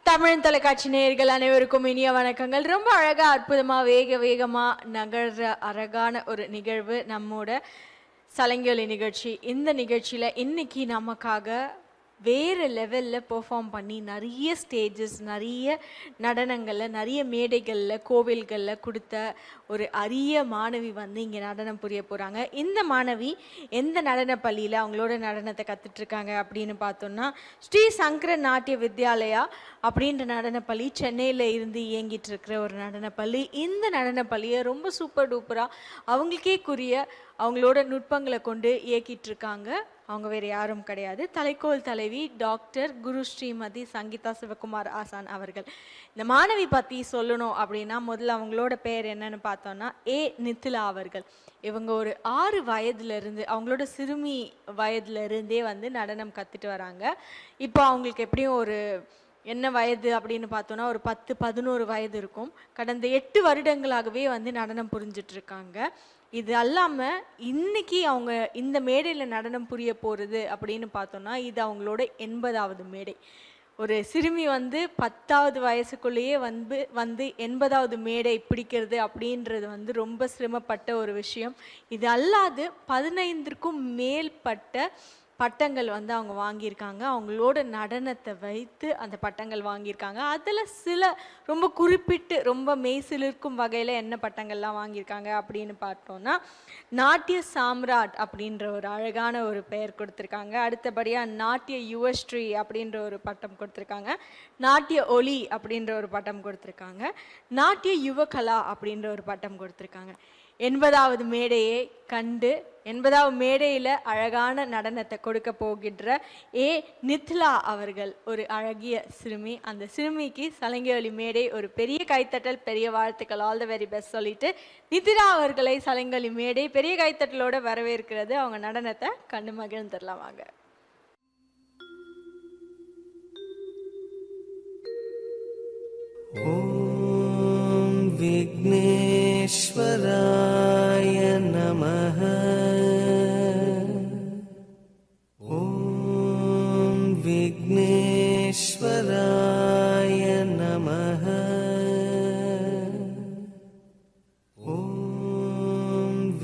தமிழ் தொலைக்காட்சி நேயர்கள் அனைவருக்கும் இனிய வணக்கங்கள். ரொம்ப அழகா அற்புதமா வேகமா நகர்ற அழகான ஒரு நிகழ்வு நம்மோட சலங்கொலி நிகழ்ச்சி. இந்த நிகழ்ச்சியில இன்னைக்கு நமக்காக வேறு லெவலில் பெர்ஃபார்ம் பண்ணி நிறைய ஸ்டேஜஸ், நிறைய நடனங்களில், நிறைய மேடைகளில், கோவில்களில் கொடுத்த ஒரு அரிய மாணவி வந்து இங்கே நடனம் புரிய போகிறாங்க. இந்த மாணவி எந்த நடன பள்ளியில் அவங்களோட நடனத்தை கற்றுட்ருக்காங்க அப்படின்னு பார்த்தோம்னா, ஸ்ரீ சங்கர நாட்டிய வித்யாலயா அப்படின்ற நடனப்பள்ளி சென்னையில் இருந்து இயங்கிட்டு இருக்கிற ஒரு நடனப்பள்ளி. இந்த நடனப்பள்ளியை ரொம்ப சூப்பர் டூப்பராக அவங்களுக்கேக்குரிய அவங்களோட நுட்பங்களை கொண்டு இயக்கிட்டு இருக்காங்க. அவங்க வேறு யாரும் கிடையாது, தலைக்கோல் தலைவி டாக்டர் குரு ஸ்ரீமதி சங்கீதா சிவகுமார் ஆசான் அவர்கள். இந்த மாணவி பற்றி சொல்லணும் அப்படின்னா முதல்ல அவங்களோட பேர் என்னன்னு பார்த்தோன்னா நித்திலா அவர்கள். இவங்க ஒரு 6 வயதுலேருந்து, அவங்களோட சிறுமி வயதுலேருந்தே வந்து நடனம் கற்றுட்டு வராங்க. இப்போ அவங்களுக்கு எப்படியும் ஒரு என்ன வயது அப்படின்னு பார்த்தோன்னா ஒரு 10-11 வயது இருக்கும். கடந்த 8 வருடங்களாகவே வந்து நடனம் புரிஞ்சிட்ருக்காங்க. இது அல்லாமல் இன்னைக்கு அவங்க இந்த மேடையில் நடனம் புரிய போகிறது அப்படின்னு பார்த்தோன்னா இது அவங்களோட 80வது மேடை. ஒரு சிறுமி வந்து 10வது வயசுக்குள்ளேயே வந்து 80வது மேடை பிடிக்கிறது அப்படின்றது வந்து ரொம்ப சிரமப்பட்ட ஒரு விஷயம். இது அல்லாது 15க்கும் மேற்பட்ட பட்டங்கள் வந்து அவங்க வாங்கியிருக்காங்க. அவங்களோட நடனத்தை வைத்து அந்த பட்டங்கள் வாங்கியிருக்காங்க. அதில் சில ரொம்ப குறிப்பிட்டு ரொம்ப மெய்சிலிருக்கும் வகையில் என்ன பட்டங்கள்லாம் வாங்கியிருக்காங்க அப்படின்னு பார்த்தோன்னா, நாட்டிய சாம்ராட் அப்படின்ற ஒரு அழகான ஒரு பெயர் கொடுத்துருக்காங்க. அடுத்தபடியாக நாட்டிய யுவஸ்ரீ அப்படின்ற ஒரு பட்டம் கொடுத்துருக்காங்க. நாட்டிய ஒலி அப்படின்ற ஒரு பட்டம் கொடுத்துருக்காங்க. நாட்டிய யுவகலா அப்படின்ற ஒரு பட்டம் கொடுத்துருக்காங்க. 80வது மேடையை கண்டு 80வது மேடையில் அழகான நடனத்தை கொடுக்க போகின்ற நித்லா அவர்கள் ஒரு அழகிய சிறுமி. அந்த சிறுமிக்கு சலங்கொலி மேடை ஒரு பெரிய கைத்தட்டல், பெரிய வாழ்த்துக்கள், ஆல் த வெரி பெஸ்ட் சொல்லிட்டு நித்லா அவர்களை சலங்கொலி மேடை பெரிய கைத்தட்டலோட வரவேற்கிறது. அவங்க நடனத்தை கண்டு மகிழ்ந்துடலாம் வாங்க. विघ्नेश्वराय नमः। ॐ विघ्नेश्वराय नमः। ॐ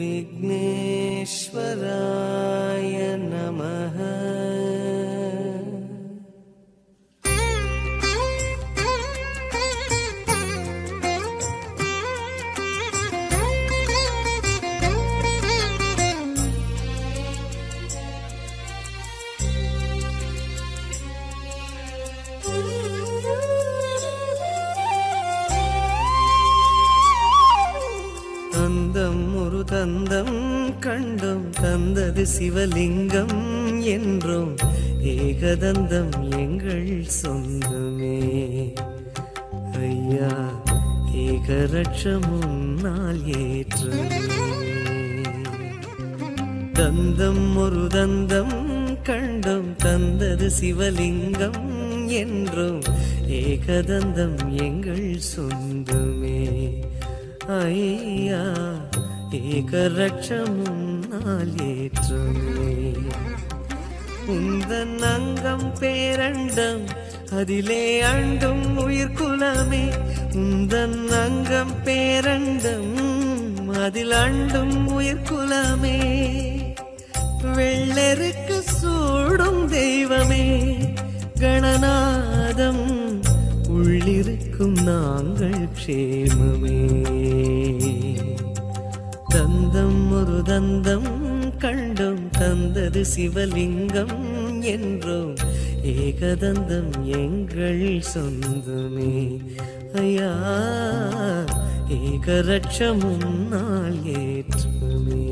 विघ्नेश्वराय नमः। ஒரு தந்தம் கண்டும் தந்தது சிவலிங்கம் என்றும் ஏகதந்தம் எங்கள் சொந்தமே. ஐயா ஏகரட்சம் முன்னால் ஏற்றுமே. தந்தம் ஒரு தந்தம் கண்டும் தந்தது சிவலிங்கம் என்றும் ஏகதந்தம் எங்கள் சொந்தமே. ஐயா ஏகரட்சம் முன்னால் ஏற்றுமே. உந்தன் அங்கம் பேரண்டம் அதிலே அண்டும் உயிர்குலமே. உந்தன் அங்கம் பேரண்டம் அதில் அண்டும் உயிர்குலமே. வெள்ளெருக்கு சூடும் தெய்வமே கணநாதம் உள்ளிருக்கும் நாங்கள் க்ஷேமமே. தந்தம் ஒரு தந்தம் கண்டும் தந்தது சிவலிங்கம் என்றும் ஏகதந்தம் எங்கள் சொந்தமே. ஐயா ஏகரட்சம் முன்னால் ஏற்றுமே.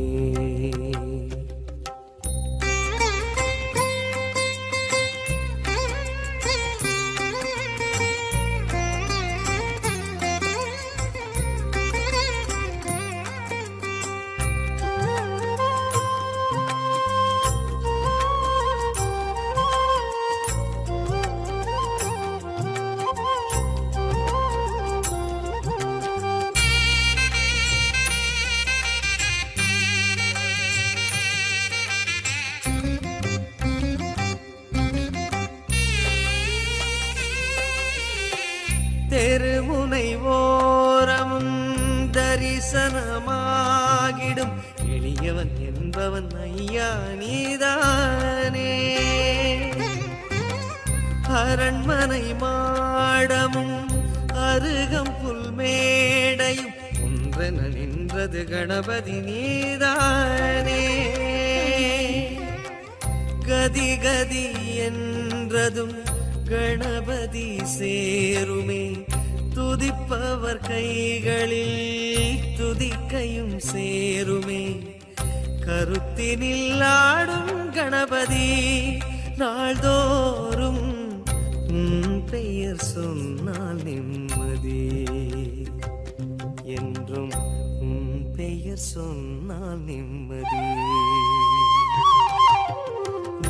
தரிசனமாகிடும் எளியவன் என்பவன் ஐயா நீதானே. அரண்மனை மாடமும் அருகம் புல்மேடையும் ஒன்றென நின்றது கணபதி நீதானே. கதி கதி என்றதும் கணபதி சேருமே, துதிப்பவர் கைகளில் துதிக்கையும் சேருமே. கருத்தினில் ஆடும் கணபதி நாள்தோறும் பெயர் சொன்னால் நிம்மதி, என்றும் பெயர் சொன்னால் நிம்மதி.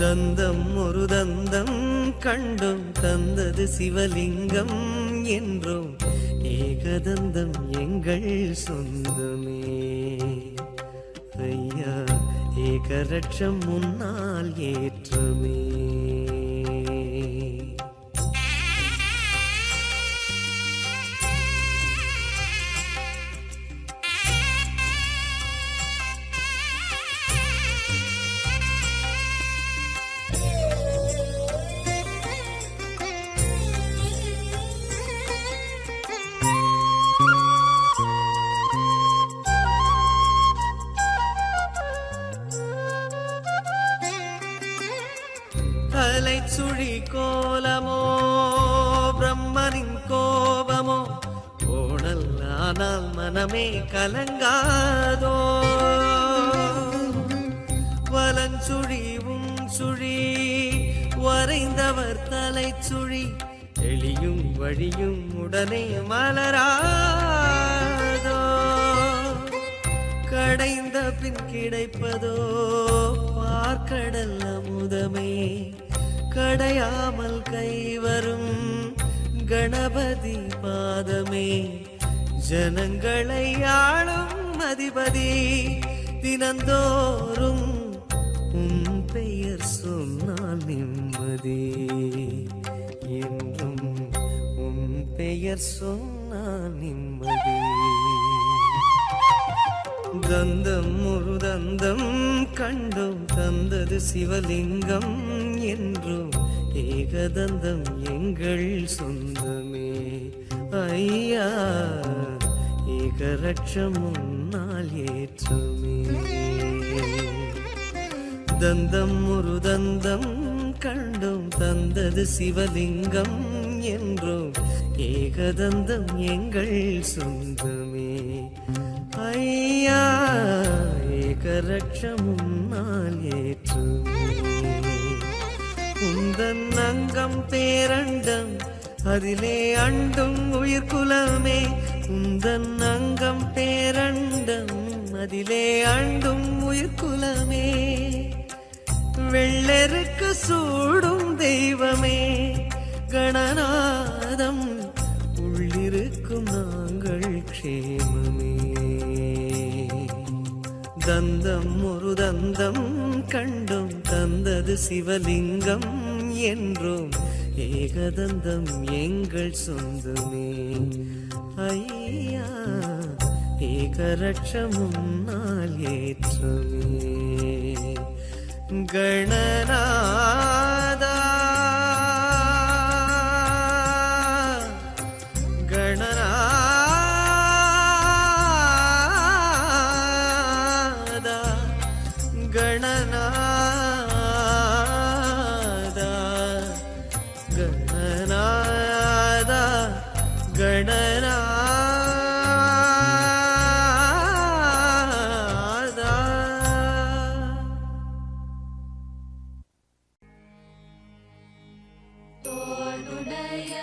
தந்தம் ஒரு தந்தம் கண்டும் தந்தது சிவலிங்கம் என்றும் ஏகதந்தம் எங்கள் சொந்தமே. ஐயா ஏகரட்சம் முன்னால் ஏற்றமே. சுழி கோலமோ பிரம்மனின் கோபமோ கோணல் ஆனால் மனமே கலங்காதோ. வலஞ்சுழிவும் சுழி வரைந்தவர் தலை சுழி எளியும் வழியும் உடனே மலராதோ. கடைந்த பின் கிடைப்பதோ பார்க்கடல் அமுதமே, கடையாமல் கைவரும் கணபதி பாதமே. ஜனங்களை ஆளும் அதிபதி தினந்தோறும் பெயர் சொன்னால் நிம்மதி, என்றும் பெயர் சொன்னால் நிம்மதி. தந்தம் ஒரு தந்தம் கண்டும் தந்தது சிவலிங்கம் என்றும் ஏகதந்தம் எங்கள் சொந்தமே. ஐயா ஏகரட்சம் முன்னால் ஏற்றமே. தந்தம் ஒரு தந்தம் கண்டும் தந்தது சிவலிங்கம் என்றும் ஏகதந்தம் எங்கள் சொந்தமே. ஐயா ஏகரட்சம் முன்னால் ஏற்றுமே. உந்தன் அங்கம் பேரண்டம் அதிலே அண்டும் உயிர்குலமே. உந்தன் அங்கம் பேரண்டம் அதிலே அண்டும் உயிர்குலமே. வெள்ளெருக்கு சூடும் தெய்வமே கணநாதம் உள்ளிருக்கும் நாங்கள் க்ஷேமமே. தந்தம் ஒரு தந்தம் கண்டும் தந்தது சிவலிங்கம் என்றும் ஏகதந்தம் எங்கள் சொந்தமே. ஐயா ஏகரட்சம் முன்னால் ஏற்றமே. கணநாதா கணநாதா கணநாதா கணநாதா கணநாதா. தோடுடைய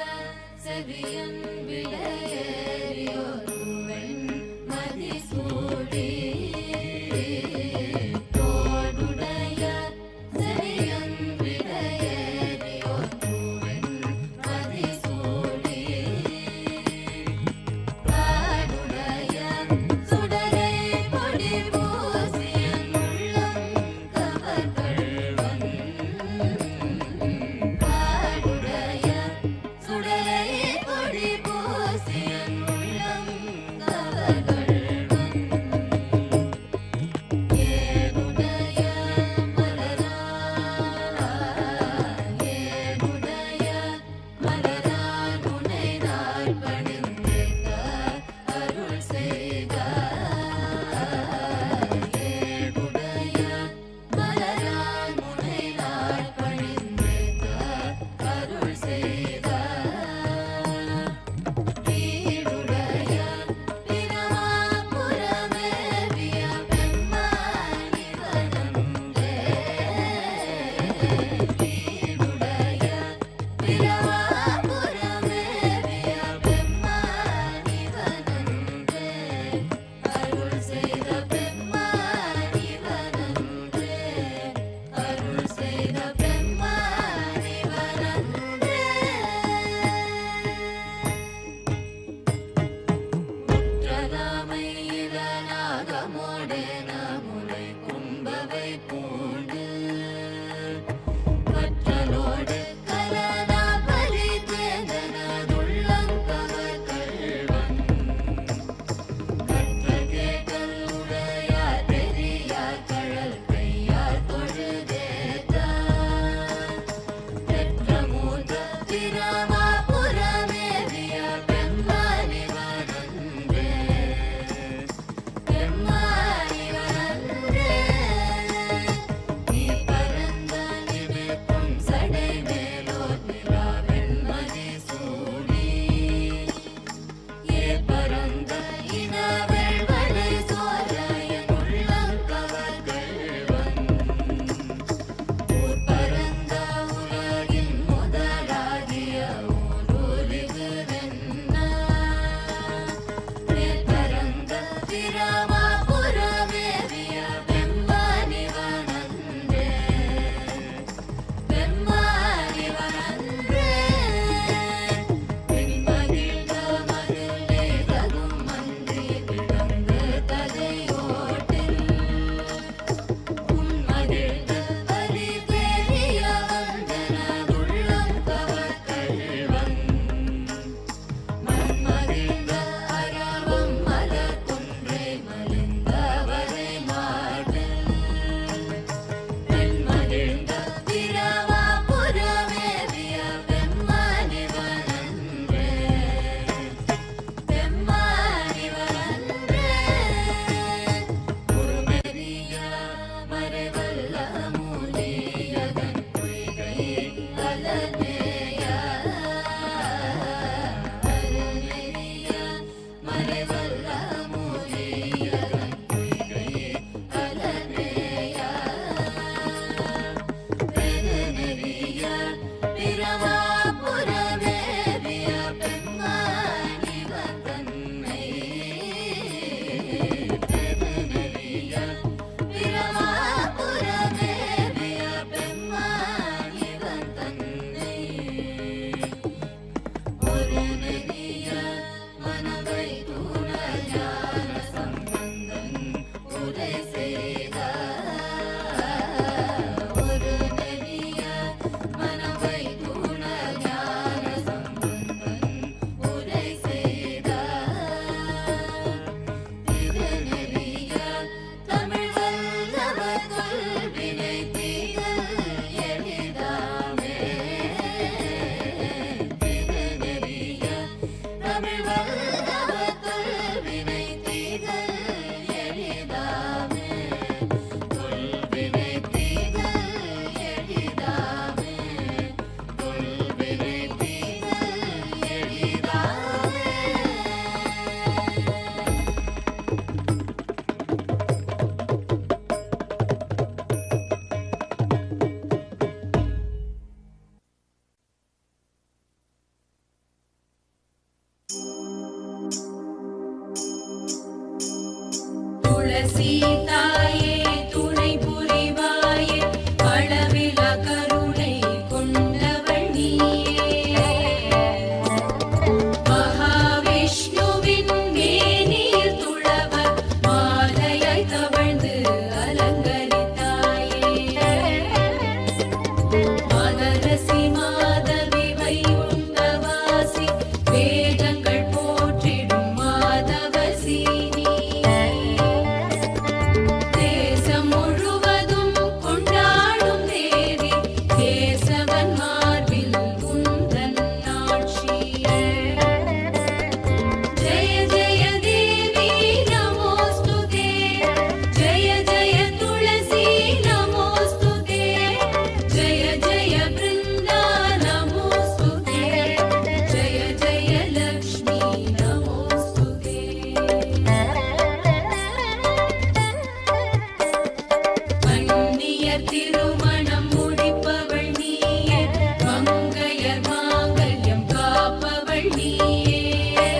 மங்கையர் திருமணம் முடிப்பவள் நீயே, மங்கையர் மாங்கல்யம் காப்பவள் நீயே,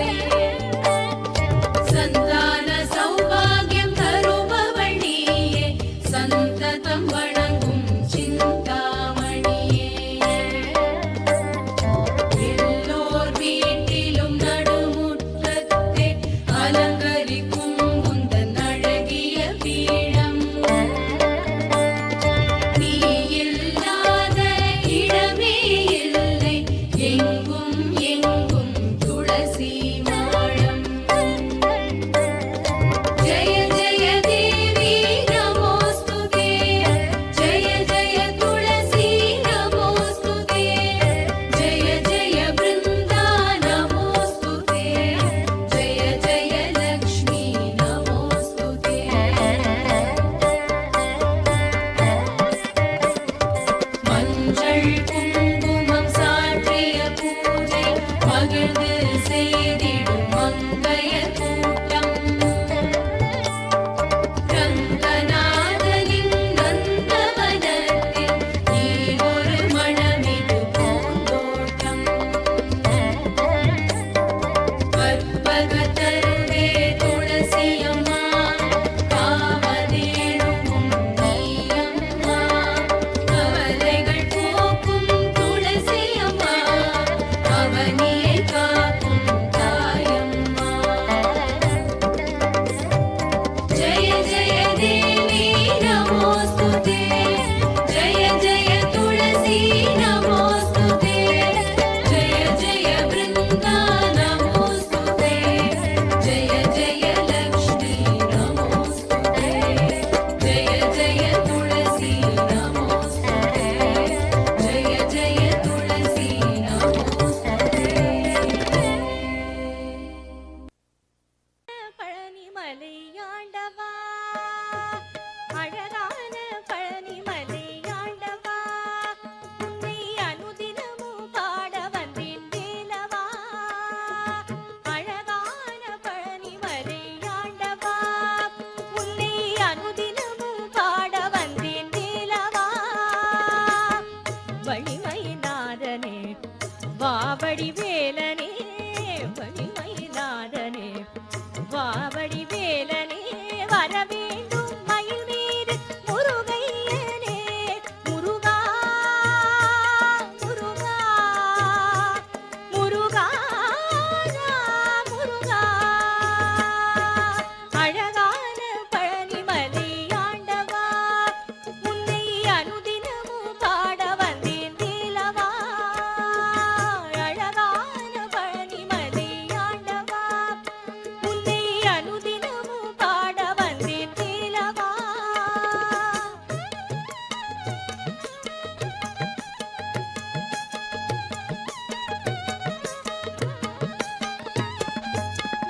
சந்தான சௌபாகியம் தருபவள் நீயே, சந்ததம் வணங்கும் சிந்தாமணியே, எல்லோர் வீட்டிலும் நடுமுற்றத்தை அலங்கரிக்கும் உந்தன் அழகிய பீடம், நீ இல்லாத இடமே இல்லை, எங்கும் எங்கும் துளசி மாடம். ஜெய ஜெய தேவி நமோஸ்துதே, ஜெய ஜெய துளசி நமோஸ்துதே, ஜெய ஜெய பிருந்தா நமோஸ்துதே, ஜெய ஜெய லக்ஷ்மி நமோஸ்துதே. மஞ்சள் குங்குமம் சாற்றிய பூஜை மகிழ்ந்து செய்திடும் மங்கையர் கூட்டம், ரங்கநாதனின் நந்தவனத்தில் நீ ஒரு மணமிகு பூந்தோட்டம், கற்பகத்தருவே துளசியம்மா, காமதேனுவும் நீயம்மா, கவலைகள் போக்கும் துளசியம்மா, அவனியை காக்கும் தாயம்மா. ஜெய ஜெய தேவி நமோஸ்துதே, ஜெய ஜெய துளசி நமோஸ்துதே, ஜெய ஜெய பிருந்தா நமோஸ்துதே, ஜெய ஜெய லக்ஷ்மி நமோஸ்துதே, ஜெய ஜெய துளசி நமோஸ்துதே, ஜெய ஜெய துளசி நமோஸ்துதே. பழனிமலையாண்டவா, அழகான பழனிமலையாண்டவா, உன்னை அனுதினமும் பாட வந்தேன் வேலவா, அழகான பழனிமலையாண்டவா, உன்னை அனுதினமும் பாட வந்தேன் வேலவா, வழிமயிநாதனே வாவடி வேலனே, வழிமயிநாதனே வாவடி வேலனே, வர வேண்டும் மயில் மீது முருகையனே, முருகா முருகா முருகா முருகா, அழகான பழனிமலையாண்டவா, உன்னை அனுதினமும் பாட வந்தேன் வேலவா, அழகான பழனிமலையாண்டவா, உன்னை அனுதினமும் பாட வந்தேன் வேலவா.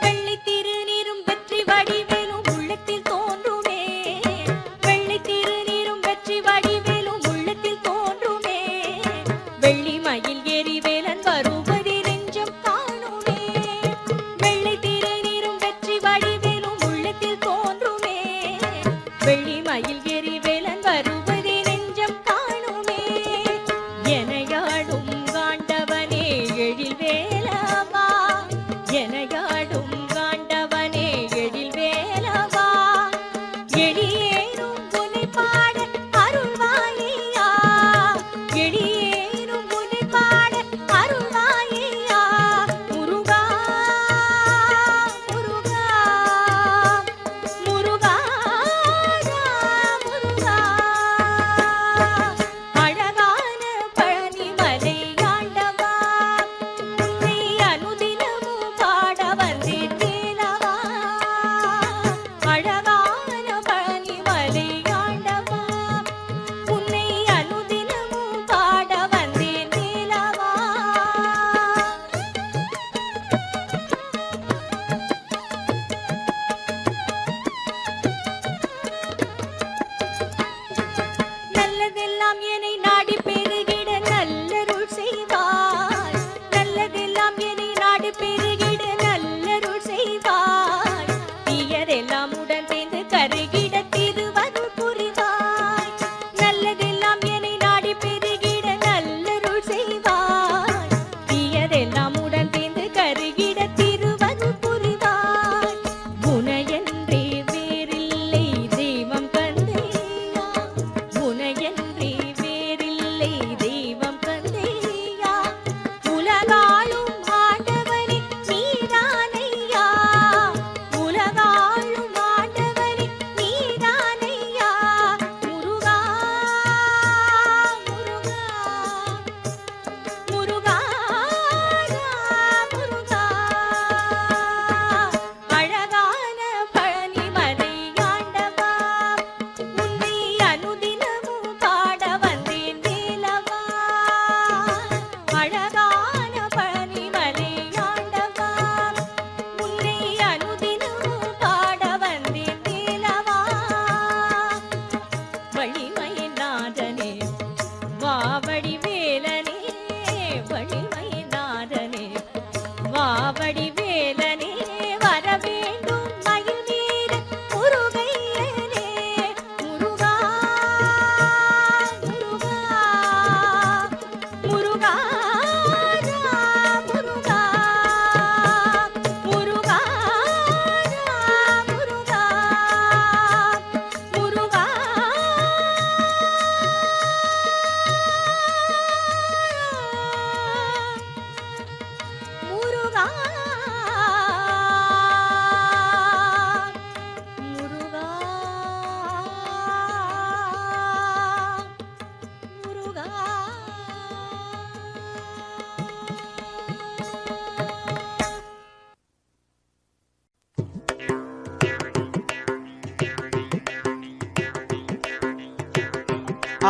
வெள்ளி திருநீரும் வெற்றி வடிவேலும் உள்ளத்தில் தோன்றுமே, வெள்ளி திருநீரும் வெற்றி வடிவேலும் உள்ளத்தில் தோன்றுமே, வெள்ளி மயில் ஏறி வேலன் வருவதி நெஞ்சம் காணுமே, வெள்ளி திருநீரும் வெற்றி வடிவேலும் உள்ளத்தில் தோன்றுமே, வெள்ளி மயில் ஏறி வேலன் வருவதி நெஞ்சம் காணுமே, எனையாடும் காண்டவனே எழில் வேலவா, எனையாடும் காண்டவனே எழில் வேலவா, எளியேனும் உன்னை பாட அருள்வாயா, எளியேனும் உன்னை பாட அருள்வாயா, முருகா முருகா முருகா முருகா,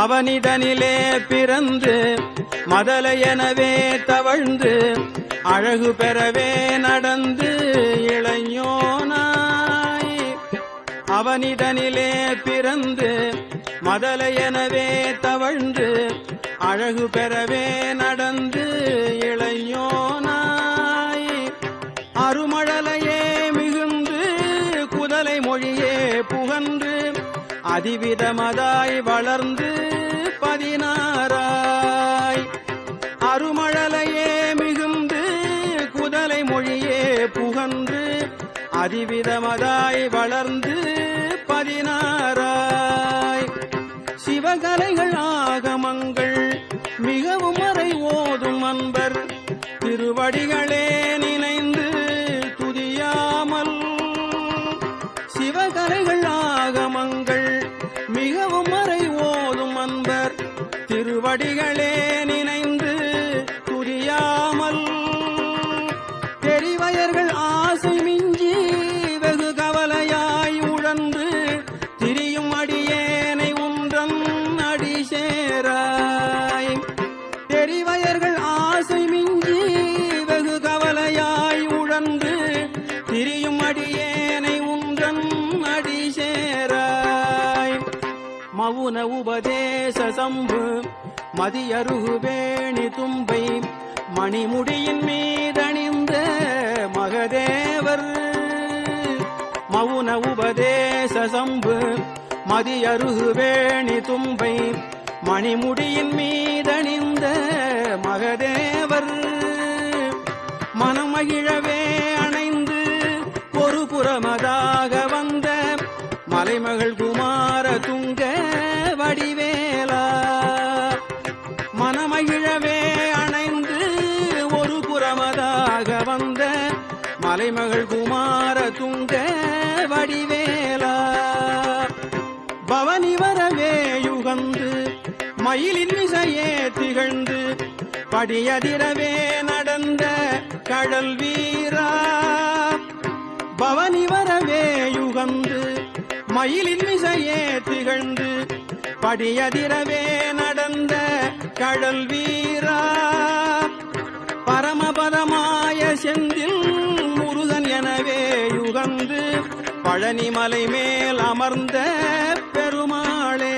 அவனிடனிலே பிறந்து மதலையெனவே தவழ்ந்து அழகு பெறவே நடந்து இளைஞனாய். அவனிடனிலே பிறந்து மதலையெனவே தவழ்ந்து அழகு பெறவே நடந்து இளைஞனாய். அருமழலையே மிகுந்து குதலை மொழியே புகன்று அதிவிதமதாய் வளர்ந்து 16ஆய். அருமழலையே மிகுந்து குதலை மொழியே புகன்று அதிவிதமதாய் வளர்ந்து 16ஆய். சிவகலைகள் ஆகமங்கள் மிகவும் மறை ஓதும் அன்பர் திருவடிகளே நினைந்து துதியாமல். சிவகலைகள் ஆகமங்கள் மிகவும் மறை ஓதும் அன்பர் திருவடிகளே நினைந்து துதியாமல். தெரிவயர்கள் ஆசை மிஞ்சி வெகு கவலையாய் உழன்று திரியும் அடியேனை உன்றன் அடி சேராய். தெரிவயர்கள் ஆசை மிஞ்சி வெகு கவலையாய் உழன்று திரியும் அடியேனை உன்றன் அடி சேராய். மவுன உபதேச சம்பு மதியருகு வேணி தும்பை மணிமுடியின் மீதணிந்த மகதேவர். மவுன உபதேச சம்பு மதியருகு வேணி தும்பை மணிமுடியின் மீதணிந்த மகதேவர். மனமகிழவே அணைந்து ஒரு புறமதாக வந்த மலைமகள் குமார துங்க வடிவேலா. மனமகிழவே அணைந்து ஒரு புறமதாக வந்த மலைமகள் குமார துங்க வடிவேலா. பவனி வரவே யுகந்து மயிலின் மிசையே திகழ்ந்து படியதிரவே நடந்த கடல் வீரா. பவனி வரவே யுகந்து மயிலின் மிசையே திகழ்ந்து படியதிரவே நடந்த கடல் வீரா. பரமபதமாய செந்தில் முருகன் எனவே யுகந்து பழனிமலை மேல் அமர்ந்த பெருமாளே.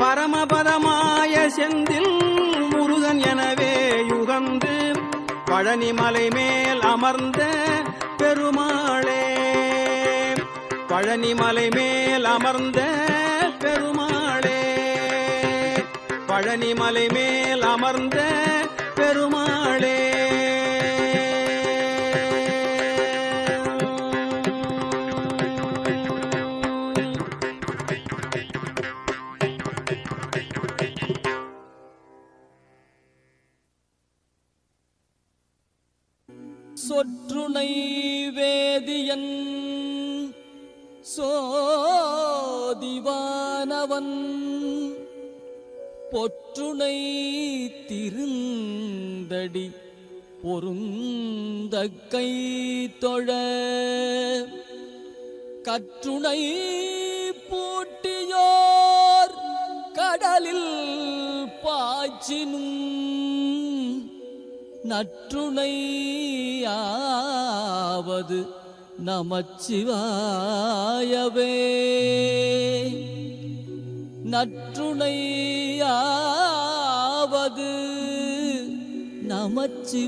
பரமபதமாய செந்தில் முருகன் எனவே யுகந்து பழனிமலை மேல் அமர்ந்த பெருமாளே. பழனிமலை மேல் அமர்ந்த பெருமாளே. பழனிமலை மேல் அமர்ந்த பெருமாளே. சொற்றுணை வேதியன் சோதிவானவன் பொற்றுணை திருந்தடி பொருந்த கை தொழ கற்றுணை பூட்டியோர் கடலில் பாய்ச்சினும் நற்றுணையாவது நமச்சிவாயவே. நற்றுணையாவது நமச்சிவாயவே.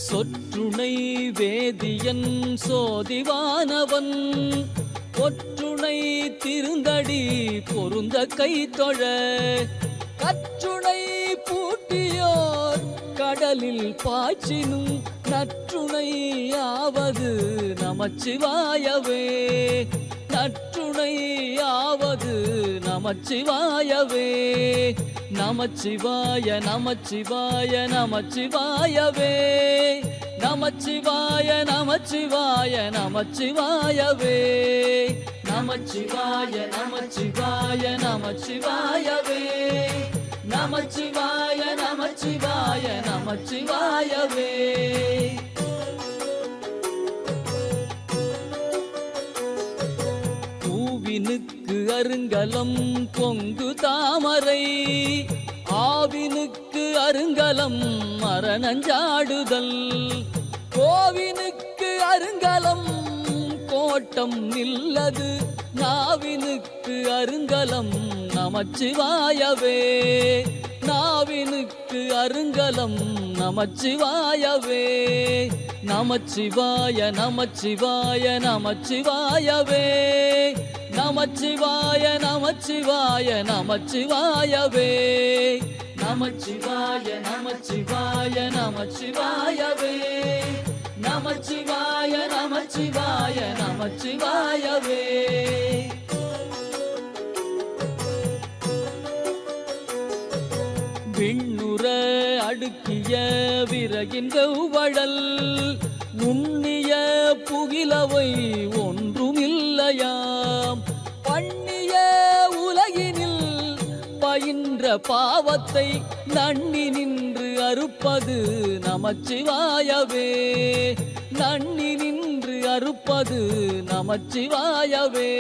சொற்றுணை வேதியன் சோதிவானவன் பொற்றுணை திருந்தடி பொருந்த கை தொழ கற்றுணை பூட்டியோர் கடலில் பாய்ச்சினும் நற்றுணையாவது நமச்சிவாயவே. நற்றுணையாவது நமச்சிவாயவே. நமச்சிவாய நமச்சிவாய நமச்சிவாயவே. நமச்சிவாய நமச்சிவாய நமச்சிவாயவே. நமச்சிவாய நமச்சிவாய நமச்சிவாயவே. நமச்சிவாய நமச்சிவாய நமச்சிவாயவே. அருங்கலம் பொங்கு தாமரை ஆவினுக்கு அருங்கலம் மரணஞ்சாடுதல் கோவினுக்கு அருங்கலம் கோட்டம் நில்லது நாவினுக்கு அருங்கலம் நமச்சிவாயவே நாவினுக்கு அருங்கலம் நமச்சிவாயவே நமச்சிவாய நமச்சிவாய நமச்சிவாயவே நமச்சிவாய நமச்சிவாய நமச்சிவாயவே நமச்சிவாய நமச்சிவாய நமச்சிவாயவே நமச்சிவாய நமச்சிவாய நமச்சிவாயவே விண்ணுற அடுக்கிய விறகின் வெவ்வழல் உண்ணிய புகிலவை ஒன்றுமில்லையாம் பண்ணிய உலகினில் பயின்ற பாவத்தை நன்னி நின்று அறுப்பது நமச்சிவாயவே நன்னி நின்று அறுப்பது நமச்சிவாயவே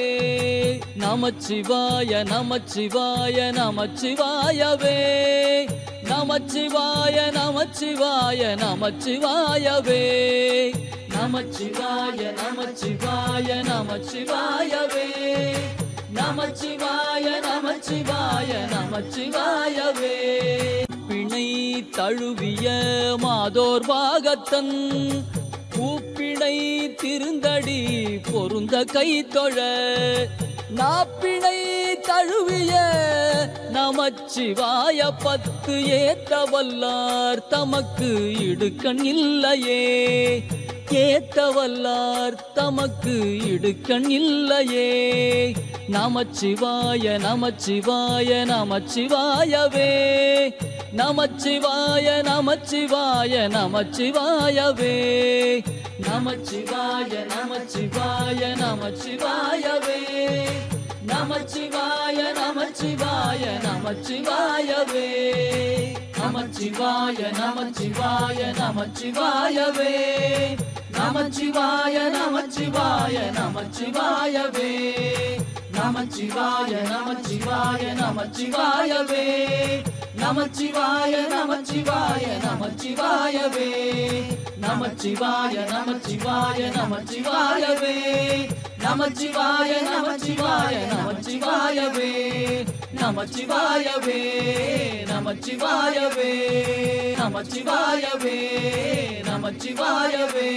நமச்சிவாய நமச்சிவாய நமச்சிவாயவே நமச்சிவாய நமச்சிவாய நமச்சிவாயவே நமச்சிவாய நமச்சிவாய நமச்சிவாயவே நமச்சிவாய நமச்சிவாய நமச்சிவாயவே பிணை தழுவிய மாதோர் பாகத்தன் பூப்பிணை திருந்தடி பொருந்த கை தொழ நாப்பிணை தழுவிய நமச்சிவாய பத்து ஏத்தவல்லார் தமக்கு இடுக்கண் இல்லையே ஏத்தவல்லார் தமக்கு இடுக்கண் இல்லையே நமச்சிவாய நமச்சிவாய நமச்சிவாயவே நமச்சிவாய நமச்சிவாய நமச்சிவாயவே நமச்சிவாய நமச்சிவாய நமச்சிவாயவே நமச்சிவாய நமச்சிவாய நமச்சிவாயவே நமச்சிவாய நமச்சிவாய நமச்சிவாயவே நமச்சிவாய நமச்சிவாய நமச்சிவாயவே நமச்சிவாய நமச்சிவாய நமச்சிவாயவே நமச்சிவாய நமச்சிவாய நமச்சிவாயவே நமச்சிவாய நமச்சிவாய நமச்சிவாயவே நமச்சிவாய நமச்சிவாய நமச்சிவாயவே நமச்சிவாயவே நமச்சிவாயவே நமச்சிவாயவே நமச்சிவாயவே